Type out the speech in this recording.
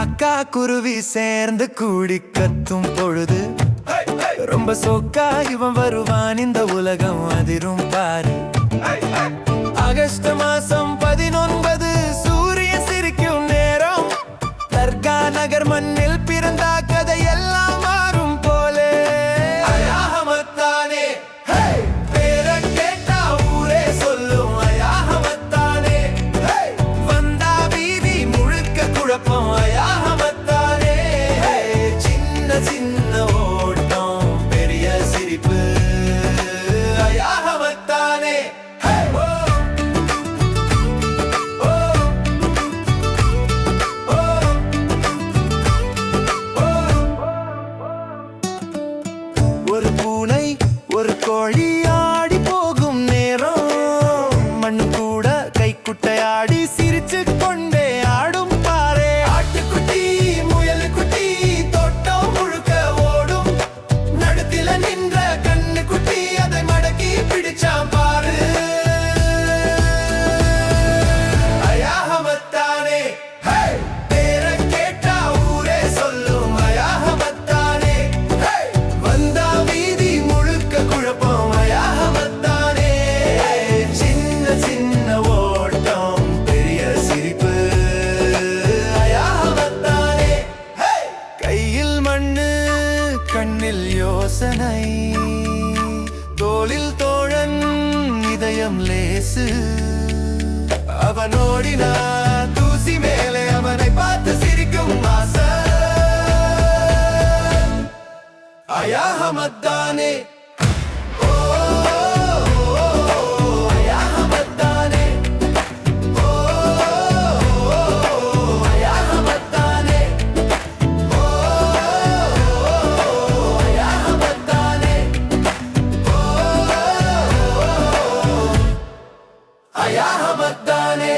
காக்கா குருவி சேர்ந்து கூடி கத்தும் பொழுது ரொம்ப சோக்கா இவன் வருவான் இந்த உலகம் அதிரும் பாரு. ஆகஸ்ட் மாசம் 19 சூரிய சிரிக்கும் நேரம். தர்கா நகர் மண்ணில் பிறந்தா கதையெல்லாம் மாறும் போலே. அயாஹமத்தானே பேர கேட்டா ஊரே சொல்லும் அயாஹமத்தானே. வந்தா வீதி முழுக்க குழப்பம் அயாஹமத்தானே. சின்ன சின்ன ஓட்டம் பெரிய சிரிப்பு அயாஹமத்தானே. ஒரு பூனை ஒரு கோழி ஆடி போகும் நேரம். மண்ணு கூட கைக்குட்டையாடி சிரிச்சு கொண்டே ஆடும் பாரு. ஆட்டுக்குட்டி முயல் குட்டி தோட்டம் முழுக்க ஓடும். நடுத்தில நின்ற கண்ணு குட்டி அதை மடக்கி பிடிச்சான் பாரு. அயாஹமத்தானே பேர கேட்டா ஊரே சொல்லும் அயாஹமத்தானே. வந்தா வீதி முழுக்க குழப்பம் அயாஹமத்தானே. சின்ன சின்ன ஓட்டம் பெரிய சிரிப்பு அயாஹமத்தானே. கையில் மண்ணு கண்ணில் யோசனை. தோளில் தோழன் இதயம் லேசு. அவன் ஓடினா தூசி மேலே அவனை பார்த்து சிரிக்கும் ஆசை. அயாஹமத்தானே. அயாஹமத்தானே. அயாஹமத்தானே. அயாஹமத்தானே. அயாஹமத்தானே.